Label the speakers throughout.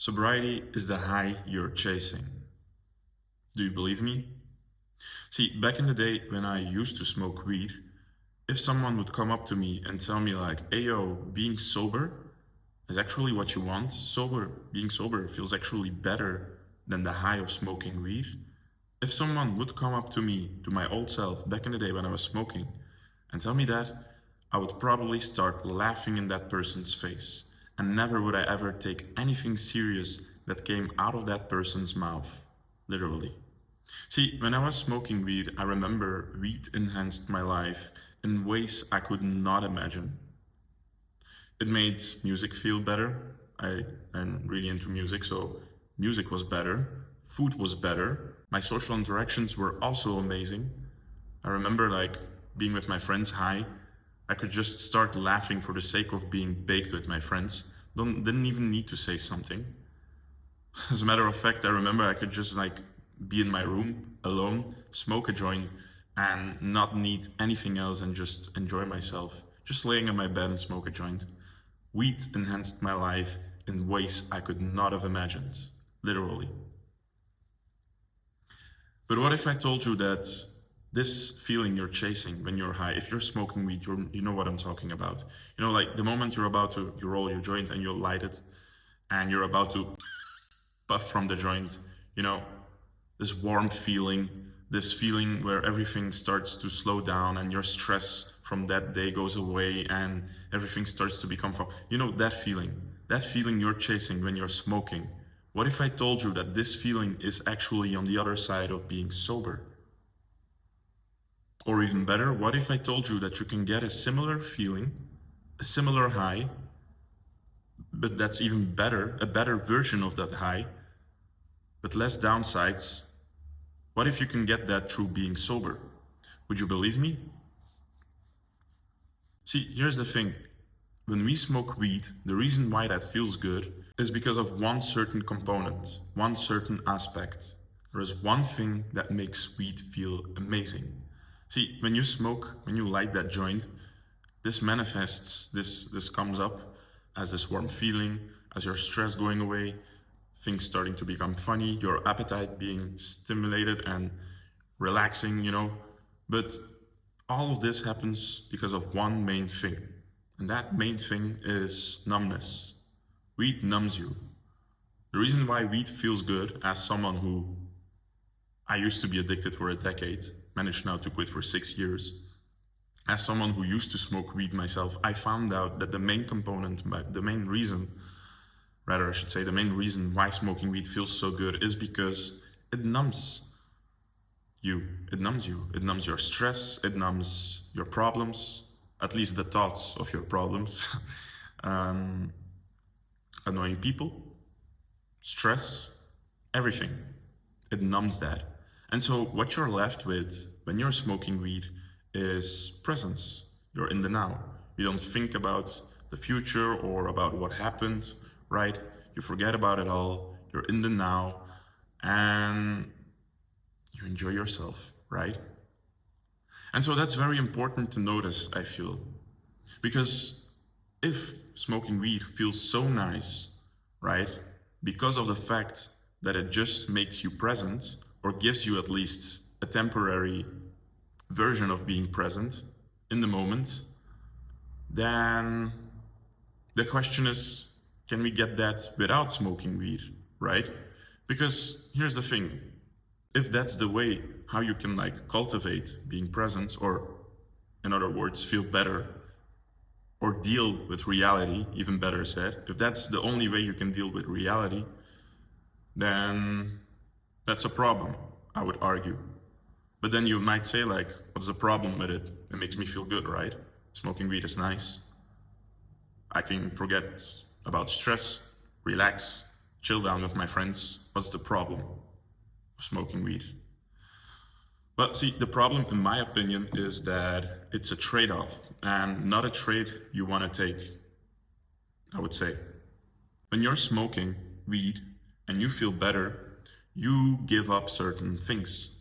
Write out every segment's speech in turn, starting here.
Speaker 1: Sobriety is the high you're chasing. Do you believe me? See, back in the day when I used to smoke weed, if someone would come up to me and tell me like, hey yo, being sober is actually what you want, being sober feels actually better than the high of smoking weed. If someone would come up to me, to my old self back in the day when I was smoking, and tell me that, I would probably start laughing in that person's face. And never would I ever take anything serious that came out of that person's mouth. Literally. See, when I was smoking weed, I remember weed enhanced my life in ways I could not imagine. It made music feel better. I'm really into music, so music was better. Food was better. My social interactions were also amazing. I remember like being with my friends high. I could just start laughing for the sake of being baked with my friends. Didn't even need to say something. As a matter of fact, I remember I could just like be in my room alone, smoke a joint, and not need anything else and just enjoy myself. Just laying in my bed and smoke a joint. Weed enhanced my life in ways I could not have imagined. Literally. But what if I told you that this feeling you're chasing when you're high, if you're smoking weed, you know what I'm talking about. You know, like the moment you're about to you roll your joint and you light it, and you're about to puff from the joint, you know, this warm feeling, this feeling where everything starts to slow down and your stress from that day goes away and everything starts to become fun. You know, that feeling you're chasing when you're smoking. What if I told you that this feeling is actually on the other side of being sober? Or even better, what if I told you that you can get a similar feeling, a similar high, but that's even better, a better version of that high, but less downsides? What if you can get that through being sober? Would you believe me? See, here's the thing. When we smoke weed, the reason why that feels good is because of one certain component, one certain aspect. There is one thing that makes weed feel amazing. See, when you smoke, when you light that joint, this manifests, this comes up as this warm feeling, as your stress going away, things starting to become funny, your appetite being stimulated and relaxing, you know. But all of this happens because of one main thing. And that main thing is numbness. Weed numbs you. The reason why weed feels good, as someone who I used to be addicted for a decade, managed now to quit for 6 years. As someone who used to smoke weed myself, I found out that the main component, the main reason, rather I should say, the main reason why smoking weed feels so good is because it numbs you. It numbs you. It numbs your stress. It numbs your problems, at least the thoughts of your problems. um, Annoying people, stress, everything. It numbs that. And so what you're left with when you're smoking weed is presence. You're in the now. You don't think about the future or about what happened, right? You forget about it all. You're in the now and you enjoy yourself, right? And so that's very important to notice, I feel. Because if smoking weed feels so nice, right? Because of the fact that it just makes you present or gives you at least a temporary version of being present in the moment, then the question is, can we get that without smoking weed, right? Because here's the thing, if that's the way how you can like cultivate being present, or in other words, feel better or deal with reality, even better said, if that's the only way you can deal with reality, then that's a problem, I would argue. But then you might say like, what's the problem with it? It makes me feel good, right? Smoking weed is nice. I can forget about stress, relax, chill down with my friends. What's the problem of smoking weed? But see, the problem, in my opinion, is that it's a trade-off and not a trade you want to take, I would say. When you're smoking weed and you feel better, you give up certain things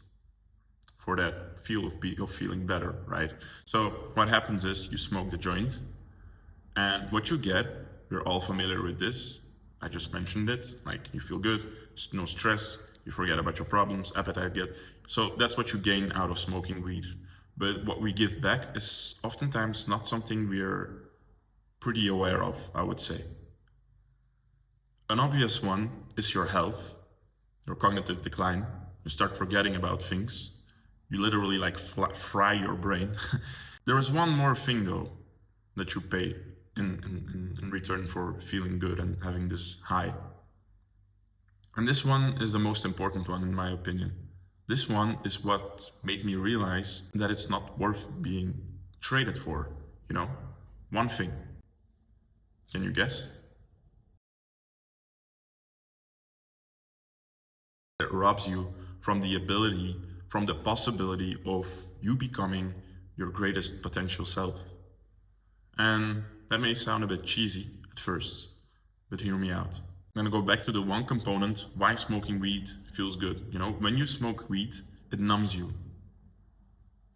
Speaker 1: for that feel of feeling better, right? So what happens is you smoke the joint, and what you get, we're all familiar with this, I just mentioned it, like you feel good, no stress, you forget about your problems, appetite get. So that's what you gain out of smoking weed. But what we give back is oftentimes not something we're pretty aware of, I would say. An obvious one is your health, your cognitive decline. You start forgetting about things. You literally like fry your brain. There is one more thing though that you pay in return for feeling good and having this high. And this one is the most important one in my opinion. This one is what made me realize that it's not worth being traded for, you know? One thing. Can you guess? It robs you from the ability, from the possibility of you becoming your greatest potential self. And that may sound a bit cheesy at first, but hear me out. I'm gonna go back to the one component why smoking weed feels good. You know, when you smoke weed, it numbs you.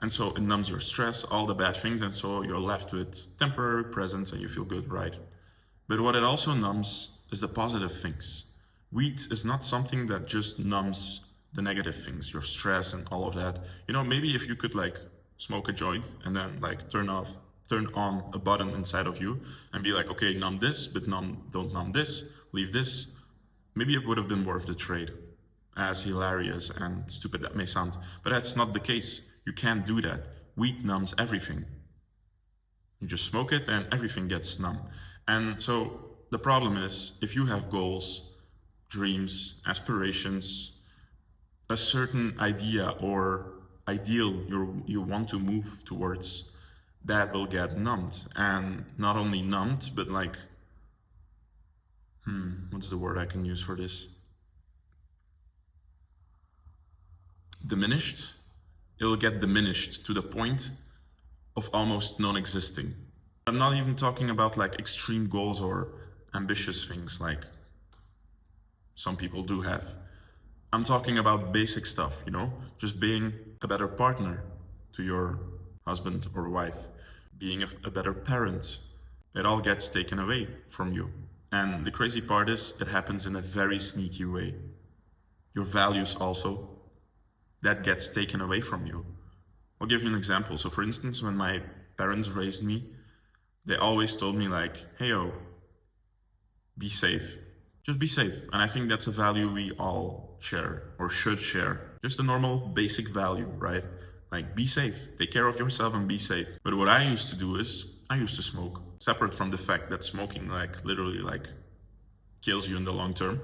Speaker 1: And so it numbs your stress, all the bad things, and so you're left with temporary presence and you feel good, right? But what it also numbs is the positive things. Weed is not something that just numbs the negative things, your stress and all of that. You know, maybe if you could like smoke a joint and then like turn on a button inside of you and be like, okay, numb this, but don't numb this, leave this. Maybe it would have been worth the trade, as hilarious and stupid that may sound. But that's not the case. You can't do that. Weed numbs everything. You just smoke it and everything gets numb. And so the problem is if you have goals, dreams, aspirations, a certain idea or ideal you want to move towards, that will get numbed. And not only numbed, but like, what's the word I can use for this? Diminished. It'll get diminished to the point of almost non-existing. I'm not even talking about like extreme goals or ambitious things like some people do have. I'm talking about basic stuff, you know, just being a better partner to your husband or wife, being a better parent. It all gets taken away from you. And the crazy part is it happens in a very sneaky way. Your values also, that gets taken away from you. I'll give you an example. So for instance, when my parents raised me, they always told me like, hey yo, be safe. Just be safe. And I think that's a value we all share or should share. Just a normal basic value, right? Like be safe, take care of yourself and be safe. But what I used to do is I used to smoke. Separate from the fact that smoking like literally like kills you in the long term.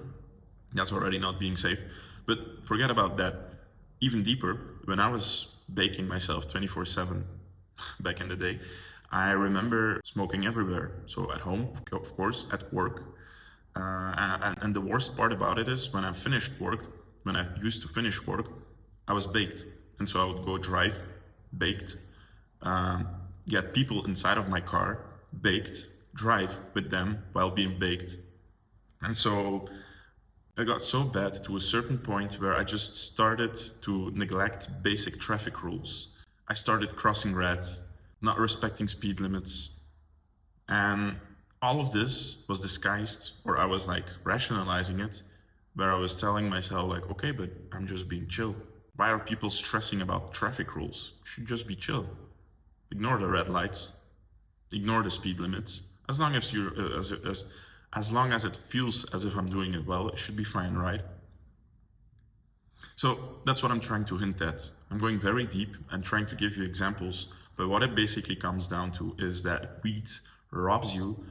Speaker 1: That's already not being safe. But forget about that. Even deeper, when I was baking myself 24/7 back in the day, I remember smoking everywhere. So at home, of course, at work. And the worst part about it is when I used to finish work, I was baked. And so I would go drive, baked, get people inside of my car, baked, drive with them while being baked. And so it got so bad to a certain point where I just started to neglect basic traffic rules. I started crossing red, not respecting speed limits. And all of this was disguised, or I was like rationalizing it, where I was telling myself like, okay, but I'm just being chill. Why are people stressing about traffic rules? You should just be chill. Ignore the red lights, ignore the speed limits. As long as you as long as it feels as if I'm doing it well, it should be fine, right? So that's what I'm trying to hint at. I'm going very deep and trying to give you examples, but what it basically comes down to is that weed robs you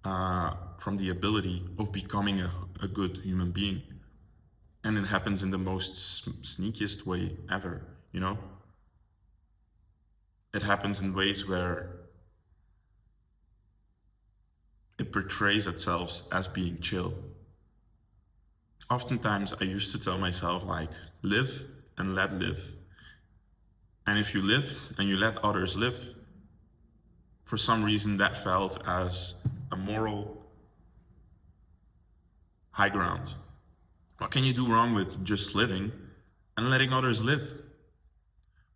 Speaker 1: from the ability of becoming a good human being. And it happens in the most sneakiest way ever, you know? It happens in ways where it portrays itself as being chill. Oftentimes I used to tell myself like, live and let live. And if you live and you let others live, for some reason that felt as a moral high ground. What can you do wrong with just living and letting others live?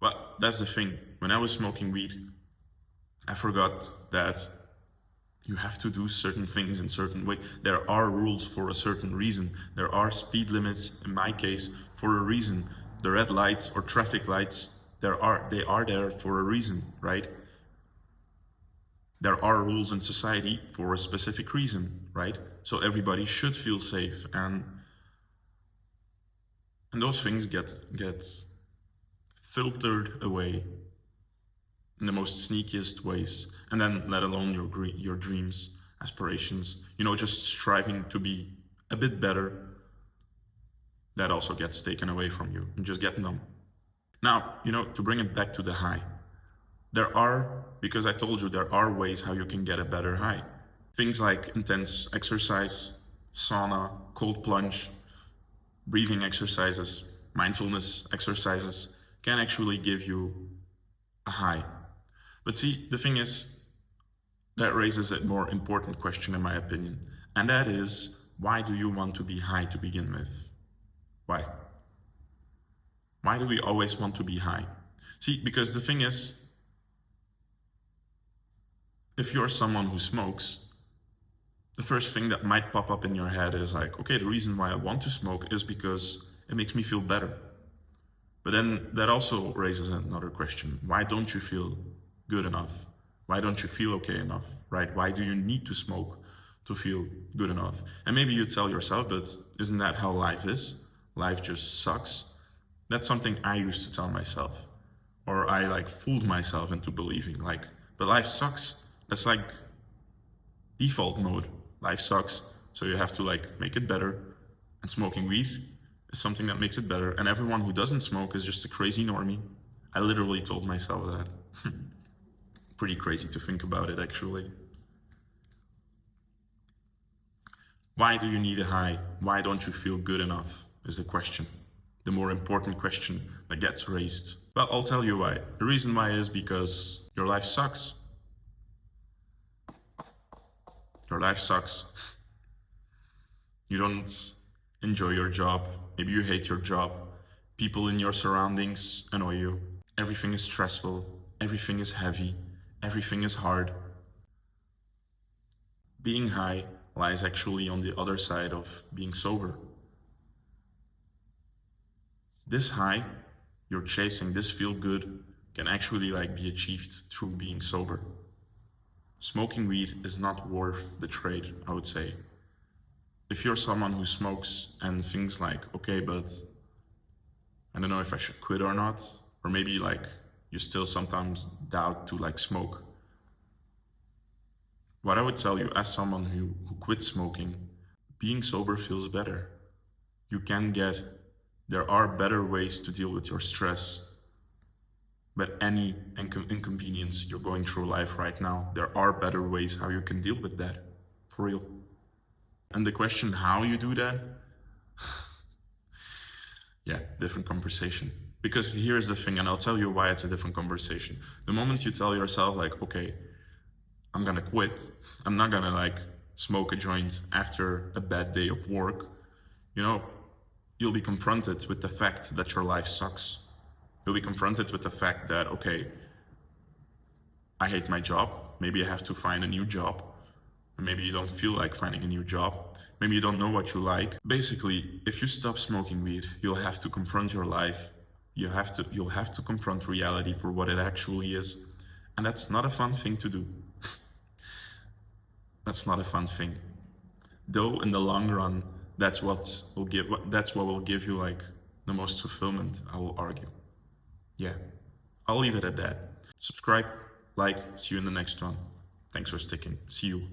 Speaker 1: Well, that's the thing. When I was smoking weed, I forgot that You have to do certain things in certain way. There are rules for a certain reason. There are speed limits, in my case, for a reason. The red lights or traffic lights, they are there for a reason, right? There are rules in society for a specific reason, right? So everybody should feel safe, and those things get filtered away in the most sneakiest ways. And then let alone your dreams, aspirations, just striving to be a bit better, that also gets taken away from you and just get numb. Now, to bring it back to the high, because I told you there are ways how you can get a better high. Things like intense exercise, sauna, cold plunge, breathing exercises, mindfulness exercises can actually give you a high. But see, the thing is, that raises a more important question in my opinion. And that is, why do you want to be high to begin with? Why? Why do we always want to be high? See, because the thing is, if you're someone who smokes, the first thing that might pop up in your head is like, okay, the reason why I want to smoke is because it makes me feel better. But then that also raises another question. Why don't you feel good enough? Why don't you feel okay enough, right? Why do you need to smoke to feel good enough? And maybe you tell yourself, but isn't that how life is? Life just sucks. That's something I used to tell myself. Or I fooled myself into believing but life sucks. That's like default mode. Life sucks. So you have to make it better. And smoking weed is something that makes it better. And everyone who doesn't smoke is just a crazy normie. I literally told myself that. Pretty crazy to think about it, actually. Why do you need a high? Why don't you feel good enough? Is the question. The more important question that gets raised. Well, I'll tell you why. The reason why is because your life sucks. Your life sucks. You don't enjoy your job. Maybe you hate your job. People in your surroundings annoy you. Everything is stressful. Everything is heavy. Everything is hard. Being high lies actually on the other side of being sober. This high you're chasing, this feel good, can actually be achieved through being sober. Smoking weed is not worth the trade, I would say. If you're someone who smokes and thinks okay, but I don't know if I should quit or not, or maybe you still sometimes doubt to smoke. What I would tell you as someone who quit smoking, being sober feels better. There are better ways to deal with your stress. But any inconvenience you're going through life right now, there are better ways how you can deal with that, for real. And the question how you do that, yeah, different conversation. Because here's the thing, and I'll tell you why it's a different conversation. The moment you tell yourself okay, I'm gonna quit, I'm not gonna smoke a joint after a bad day of work, you'll be confronted with the fact that your life sucks. You'll be confronted with the fact that, okay, I hate my job. Maybe I have to find a new job. Maybe you don't feel like finding a new job. Maybe you don't know what you like. Basically, if you stop smoking weed, you'll have to confront your life. You'll have to confront reality for what it actually is. And that's not a fun thing to do. That's not a fun thing. Though in the long run, that's what will give you the most fulfillment, I will argue. Yeah, I'll leave it at that. Subscribe, see you in the next one. Thanks for sticking. See you.